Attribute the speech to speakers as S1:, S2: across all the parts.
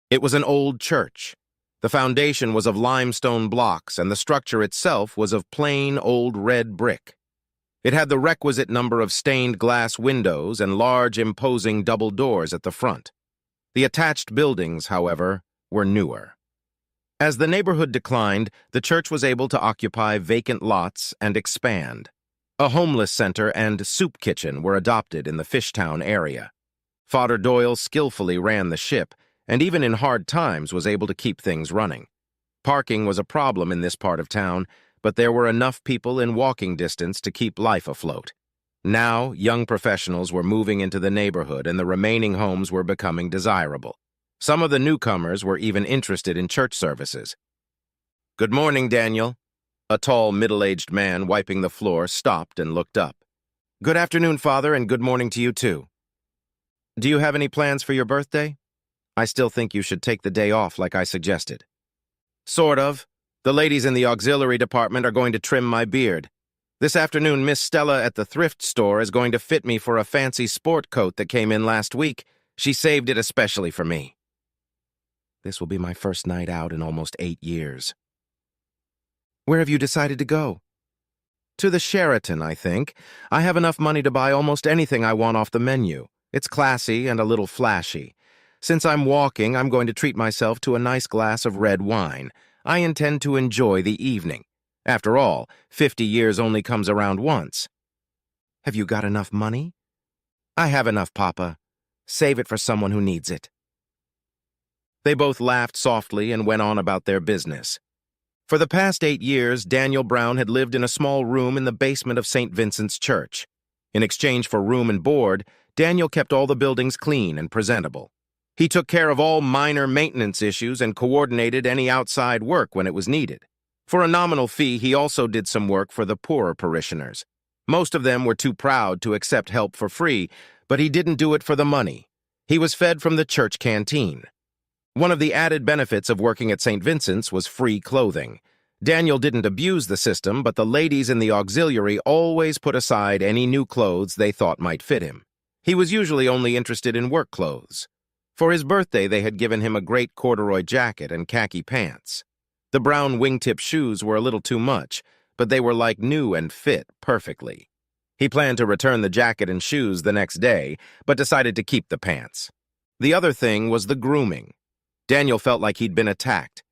S1: It was an old church. The foundation was of limestone blocks, and the structure itself was of plain old red brick. It had the requisite number of stained glass windows and large, imposing double doors at the front. The attached buildings, however, were newer. As the neighborhood declined, the church was able to occupy vacant lots and expand. A homeless center and soup kitchen were adopted in the Fishtown area. Father Doyle skillfully ran the ship, and even in hard times was able to keep things running. Parking was a problem in this part of town, but there were enough people in walking distance to keep life afloat. Now, young professionals were moving into the neighborhood, and the remaining homes were becoming desirable. Some of the newcomers were even interested in church services. "Good morning, Daniel." A tall, middle-aged man wiping the floor stopped and looked up. "Good afternoon, Father, and good morning to you, too. Do you have any plans for your birthday? I still think you should take the day off like I suggested." "Sort of. The ladies in the auxiliary department are going to trim my beard. This afternoon, Miss Stella at the thrift store is going to fit me for a fancy sport coat that came in last week. She saved it especially for me." This will be my first night out in almost 8 years. "Where have you decided to go?" "To the Sheraton, I think. I have enough money to buy almost anything I want off the menu. It's classy and a little flashy. Since I'm walking, I'm going to treat myself to a nice glass of red wine. I intend to enjoy the evening. After all, 50 years only comes around once." "Have you got enough money?" "I have enough, Papa. Save it for someone who needs it." They both laughed softly and went on about their business. For the past 8 years, Daniel Brown had lived in a small room in the basement of St. Vincent's Church. In exchange for room and board, Daniel kept all the buildings clean and presentable. He took care of all minor maintenance issues and coordinated any outside work when it was needed. For a nominal fee, he also did some work for the poorer parishioners. Most of them were too proud to accept help for free, but he didn't do it for the money. He was fed from the church canteen. One of the added benefits of working at St. Vincent's was free clothing. Daniel didn't abuse the system, but the ladies in the auxiliary always put aside any new clothes they thought might fit him. He was usually only interested in work clothes. For his birthday, they had given him a great corduroy jacket and khaki pants. The brown wingtip shoes were a little too much, but they were like new and fit perfectly. He planned to return the jacket and shoes the next day, but decided to keep the pants. The other thing was the grooming. Daniel felt like he'd been attacked.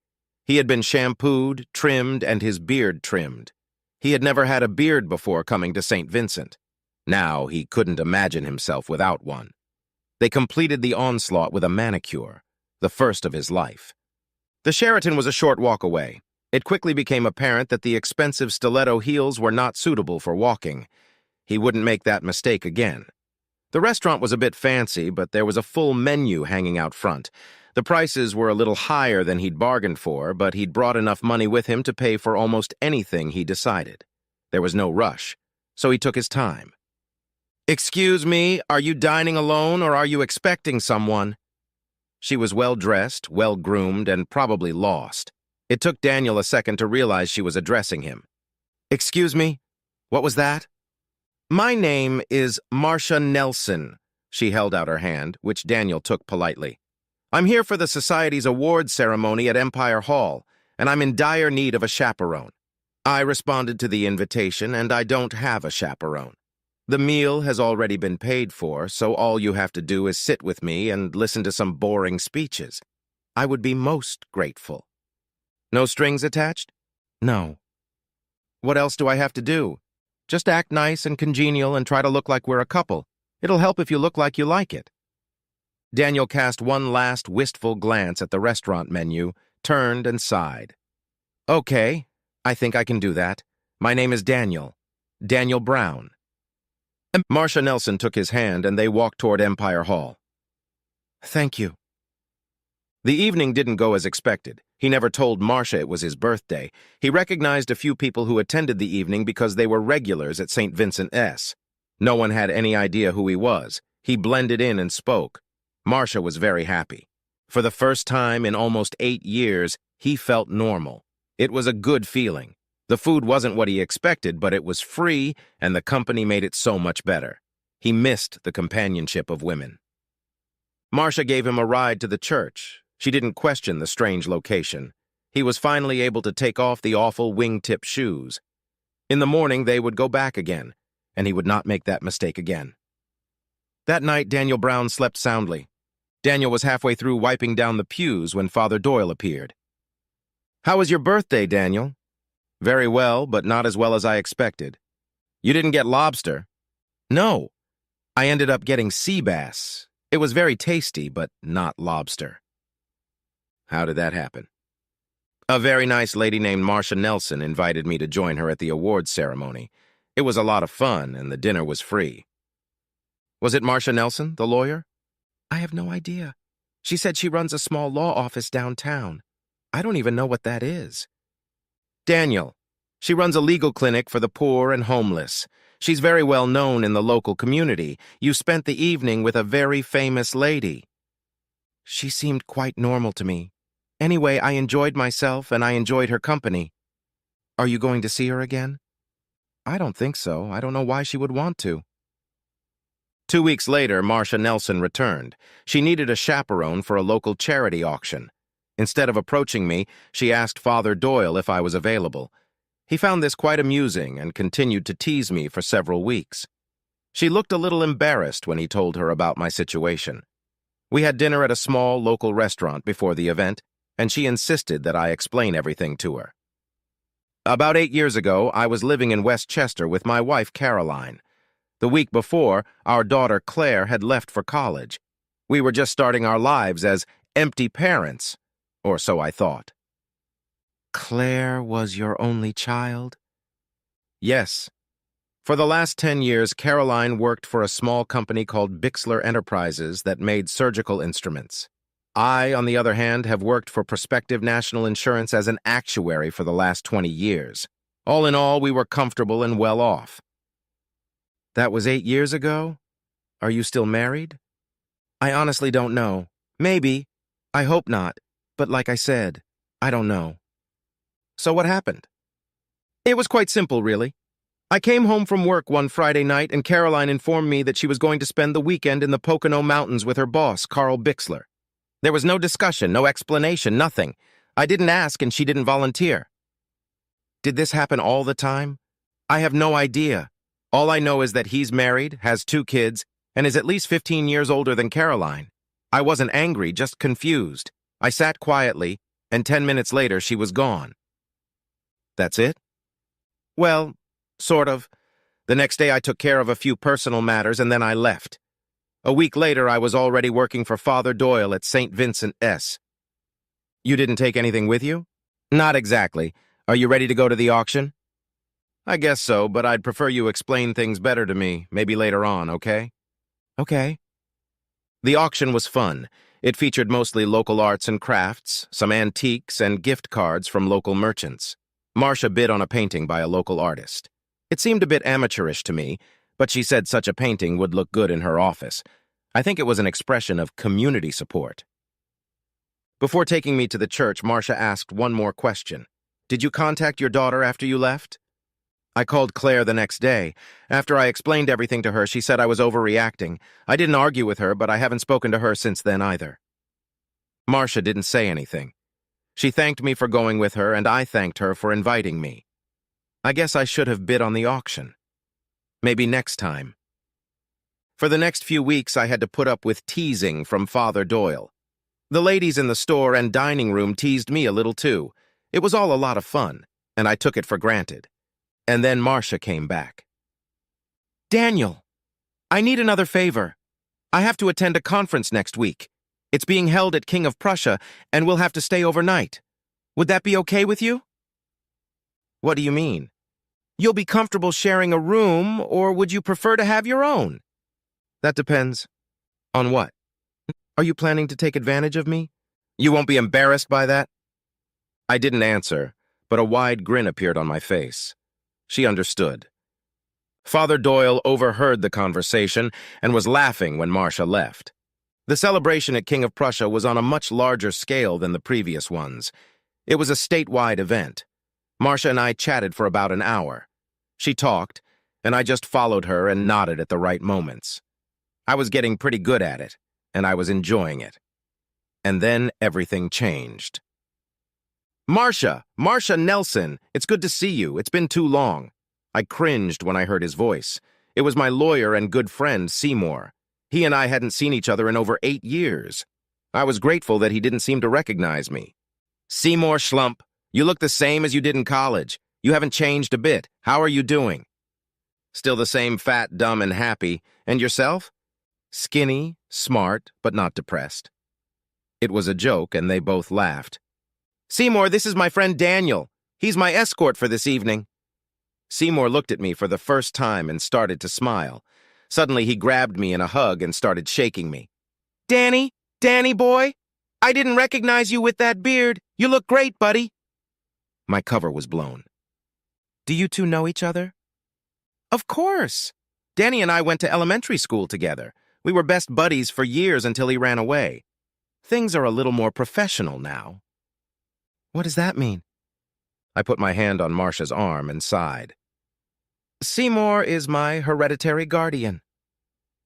S1: He had been shampooed, trimmed, and his beard trimmed. He had never had a beard before coming to St. Vincent. Now he couldn't imagine himself without one. They completed the onslaught with a manicure, the first of his life. The Sheraton was a short walk away. It quickly became apparent that the expensive stiletto heels were not suitable for walking. He wouldn't make that mistake again. The restaurant was a bit fancy, but there was a full menu hanging out front. The prices were a little higher than he'd bargained for, but he'd brought enough money with him to pay for almost anything he decided. There was no rush, so he took his time. "Excuse me, are you dining alone or are you expecting someone?" She was well-dressed, well-groomed, and probably lost. It took Daniel a second to realize she was addressing him. "Excuse me, what was that?" "My name is Marcia Nelson." She held out her hand, which Daniel took politely. "I'm here for the Society's awards ceremony at Empire Hall, and I'm in dire need of a chaperone." I responded to the invitation, and I don't have a chaperone. The meal has already been paid for, so all you have to do is sit with me and listen to some boring speeches. I would be most grateful. No strings attached? No. What else do I have to do? Just act nice and congenial and try to look like we're a couple. It'll help if you look like you like it. Daniel cast one last wistful glance at the restaurant menu, turned and sighed. "Okay, I think I can do that. My name is Daniel. Daniel Brown." Marcia Nelson took his hand and they walked toward Empire Hall. "Thank you." The evening didn't go as expected. He never told Marcia it was his birthday. He recognized a few people who attended the evening because they were regulars at St. Vincent S. No one had any idea who he was. He blended in and spoke. Marcia was very happy. For the first time in almost 8 years, he felt normal. It was a good feeling. The food wasn't what he expected, but it was free, and the company made it so much better. He missed the companionship of women. Marcia gave him a ride to the church. She didn't question the strange location. He was finally able to take off the awful wingtip shoes. In the morning, they would go back again, and he would not make that mistake again. That night, Daniel Brown slept soundly. Daniel was halfway through wiping down the pews when Father Doyle appeared. "How was your birthday, Daniel?" "Very well, but not as well as I expected." "You didn't get lobster?" "No. I ended up getting sea bass. It was very tasty, but not lobster." "How did that happen?" "A very nice lady named Marcia Nelson invited me to join her at the awards ceremony. It was a lot of fun, and the dinner was free." "Was it Marcia Nelson, the lawyer?" "I have no idea. She said she runs a small law office downtown. I don't even know what that is." "Daniel, she runs a legal clinic for the poor and homeless. She's very well known in the local community. You spent the evening with a very famous lady." "She seemed quite normal to me. Anyway, I enjoyed myself and I enjoyed her company." "Are you going to see her again?" "I don't think so. I don't know why she would want to." 2 weeks later, Marcia Nelson returned. She needed a chaperone for a local charity auction. Instead of approaching me, she asked Father Doyle if I was available. He found this quite amusing and continued to tease me for several weeks. She looked a little embarrassed when he told her about my situation. We had dinner at a small local restaurant before the event, and she insisted that I explain everything to her. About 8 years ago, I was living in Westchester with my wife, Caroline. The week before, our daughter, Claire, had left for college. We were just starting our lives as empty parents, or so I thought. "Claire was your only child?" "Yes. For the last 10 years, Caroline worked for a small company called Bixler Enterprises that made surgical instruments. I, on the other hand, have worked for Prospective National Insurance as an actuary for the last 20 years. All in all, we were comfortable and well off." "That was 8 years ago? Are you still married?" "I honestly don't know. Maybe. I hope not. But like I said, I don't know." "So what happened?" "It was quite simple, really. I came home from work one Friday night and Caroline informed me that she was going to spend the weekend in the Pocono Mountains with her boss, Carl Bixler. There was no discussion, no explanation, nothing. I didn't ask and she didn't volunteer." "Did this happen all the time?" "I have no idea. All I know is that he's married, has 2 kids, and is at least 15 years older than Caroline. I wasn't angry, just confused. I sat quietly, and 10 minutes later she was gone." "That's it?" "Well, sort of. The next day I took care of a few personal matters and then I left. A week later I was already working for Father Doyle at St. Vincent S. "You didn't take anything with you?" "Not exactly. Are you ready to go to the auction?" "I guess so, but I'd prefer you explain things better to me, maybe later on, okay?" "Okay." The auction was fun. It featured mostly local arts and crafts, some antiques, and gift cards from local merchants. Marcia bid on a painting by a local artist. It seemed a bit amateurish to me, but she said such a painting would look good in her office. I think it was an expression of community support. Before taking me to the church, Marcia asked one more question. "Did you contact your daughter after you left?" "I called Claire the next day. After I explained everything to her, she said I was overreacting. I didn't argue with her, but I haven't spoken to her since then either." Marcia didn't say anything. She thanked me for going with her, and I thanked her for inviting me. I guess I should have bid on the auction. Maybe next time. For the next few weeks, I had to put up with teasing from Father Doyle. The ladies in the store and dining room teased me a little too. It was all a lot of fun, and I took it for granted. And then Marcia came back. "Daniel, I need another favor. I have to attend a conference next week. It's being held at King of Prussia, and we'll have to stay overnight. Would that be okay with you?" "What do you mean?" "You'll be comfortable sharing a room, or would you prefer to have your own?" "That depends." "On what?" "Are you planning to take advantage of me?" "You won't be embarrassed by that?" I didn't answer, but a wide grin appeared on my face. She understood. Father Doyle overheard the conversation and was laughing when Marcia left. The celebration at King of Prussia was on a much larger scale than the previous ones. It was a statewide event. Marcia and I chatted for about an hour. She talked, and I just followed her and nodded at the right moments. I was getting pretty good at it, and I was enjoying it. And then everything changed. Marcia Nelson, it's good to see you. It's been too long. I cringed when I heard his voice. It was my lawyer and good friend, Seymour. He and I hadn't seen each other in over 8 years. I was grateful that he didn't seem to recognize me. Seymour Schlump, you look the same as you did in college. You haven't changed a bit. How are you doing? Still the same fat, dumb, and happy. And yourself? Skinny, smart, but not depressed. It was a joke, and they both laughed. Seymour, this is my friend Daniel. He's my escort for this evening. Seymour looked at me for the first time and started to smile. Suddenly, he grabbed me in a hug and started shaking me. Danny boy, I didn't recognize you with that beard. You look great, buddy. My cover was blown. Do you two know each other? Of course. Danny and I went to elementary school together. We were best buddies for years until he ran away. Things are a little more professional now. What does that mean? I put my hand on Marcia's arm and sighed. Seymour is my hereditary guardian.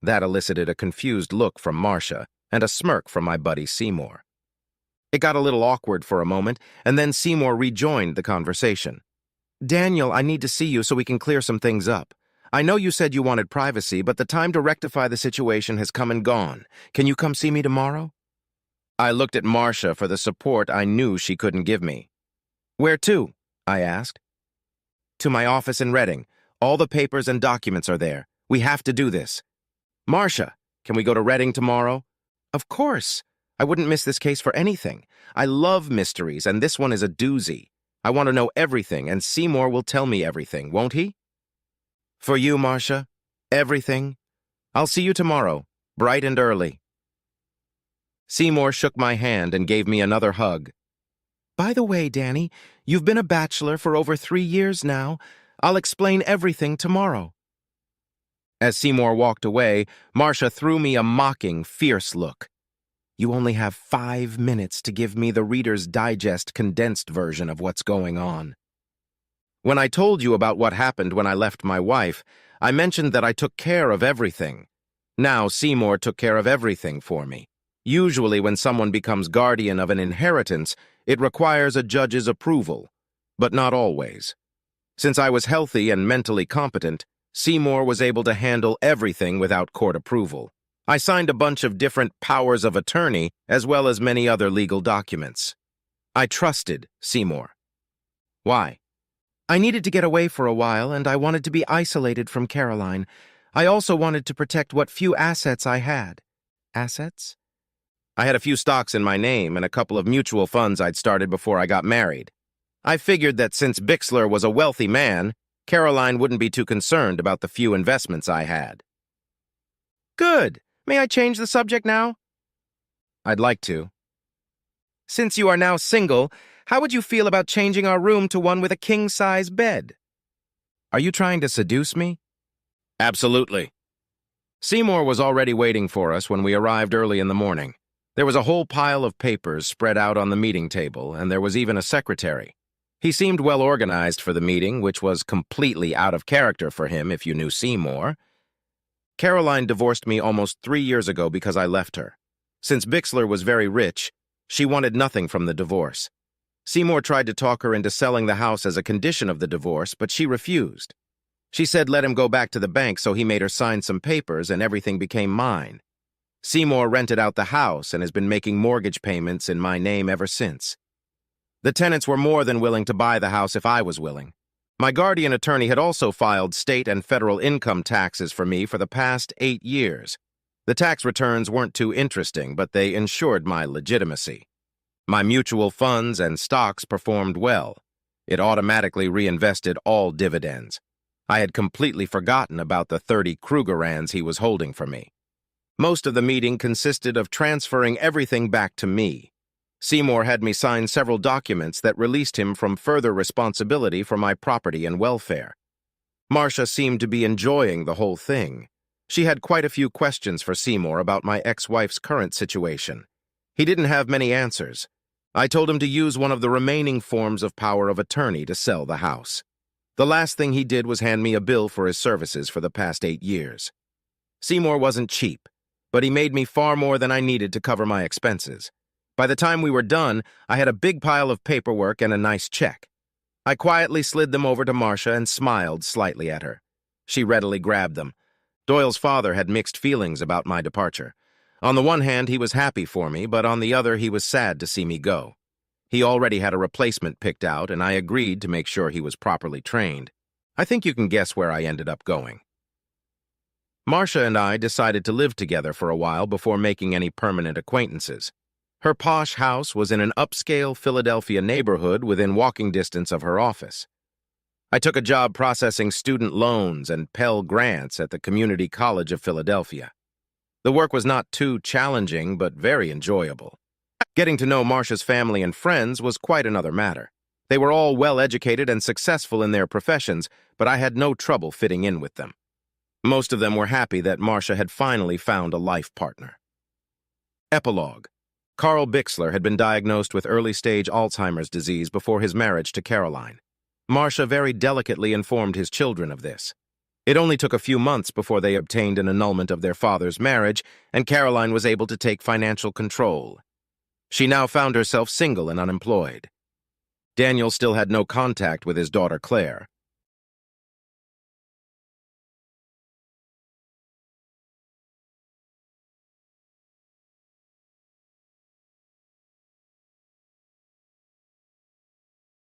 S1: That elicited a confused look from Marcia and a smirk from my buddy Seymour. It got a little awkward for a moment, and then Seymour rejoined the conversation. Daniel, I need to see you so we can clear some things up. I know you said you wanted privacy, but the time to rectify the situation has come and gone. Can you come see me tomorrow? I looked at Marcia for the support I knew she couldn't give me. Where to? I asked. To my office in Reading. All the papers and documents are there. We have to do this. Marcia, can we go to Reading tomorrow? Of course. I wouldn't miss this case for anything. I love mysteries, and this one is a doozy. I want to know everything, and Seymour will tell me everything, won't he? For you, Marcia, everything. I'll see you tomorrow, bright and early. Seymour shook my hand and gave me another hug. By the way, Danny, you've been a bachelor for over 3 years now. I'll explain everything tomorrow. As Seymour walked away, Marcia threw me a mocking, fierce look. You only have 5 minutes to give me the Reader's Digest condensed version of what's going on. When I told you about what happened when I left my wife, I mentioned that I took care of everything. Now Seymour took care of everything for me. Usually when someone becomes guardian of an inheritance, it requires a judge's approval, but not always. Since I was healthy and mentally competent, Seymour was able to handle everything without court approval. I signed a bunch of different powers of attorney as well as many other legal documents. I trusted Seymour. Why? I needed to get away for a while, and I wanted to be isolated from Caroline. I also wanted to protect what few assets I had. Assets? I had a few stocks in my name and a couple of mutual funds I'd started before I got married. I figured that since Bixler was a wealthy man, Caroline wouldn't be too concerned about the few investments I had. Good. May I change the subject now? I'd like to. Since you are now single, how would you feel about changing our room to one with a king-size bed? Are you trying to seduce me? Absolutely. Seymour was already waiting for us when we arrived early in the morning. There was a whole pile of papers spread out on the meeting table, and there was even a secretary. He seemed well organized for the meeting, which was completely out of character for him if you knew Seymour. Caroline divorced me almost 3 years ago because I left her. Since Bixler was very rich, she wanted nothing from the divorce. Seymour tried to talk her into selling the house as a condition of the divorce, but she refused. She said let him go back to the bank, so he made her sign some papers and everything became mine. Seymour rented out the house and has been making mortgage payments in my name ever since. The tenants were more than willing to buy the house if I was willing. My guardian attorney had also filed state and federal income taxes for me for the past 8 years. The tax returns weren't too interesting, but they ensured my legitimacy. My mutual funds and stocks performed well. It automatically reinvested all dividends. I had completely forgotten about the 30 Krugerrands he was holding for me. Most of the meeting consisted of transferring everything back to me. Seymour had me sign several documents that released him from further responsibility for my property and welfare. Marcia seemed to be enjoying the whole thing. She had quite a few questions for Seymour about my ex-wife's current situation. He didn't have many answers. I told him to use one of the remaining forms of power of attorney to sell the house. The last thing he did was hand me a bill for his services for the past 8 years. Seymour wasn't cheap, but he made me far more than I needed to cover my expenses. By the time we were done, I had a big pile of paperwork and a nice check. I quietly slid them over to Marcia and smiled slightly at her. She readily grabbed them. Doyle's father had mixed feelings about my departure. On the one hand, he was happy for me, but on the other, he was sad to see me go. He already had a replacement picked out, and I agreed to make sure he was properly trained. I think you can guess where I ended up going. Marcia and I decided to live together for a while before making any permanent acquaintances. Her posh house was in an upscale Philadelphia neighborhood within walking distance of her office. I took a job processing student loans and Pell Grants at the Community College of Philadelphia. The work was not too challenging, but very enjoyable. Getting to know Marcia's family and friends was quite another matter. They were all well-educated and successful in their professions, but I had no trouble fitting in with them. Most of them were happy that Marcia had finally found a life partner. Epilogue. Carl Bixler had been diagnosed with early-stage Alzheimer's disease before his marriage to Caroline. Marcia very delicately informed his children of this. It only took a few months before they obtained an annulment of their father's marriage, and Caroline was able to take financial control. She now found herself single and unemployed. Daniel still had no contact with his daughter Claire.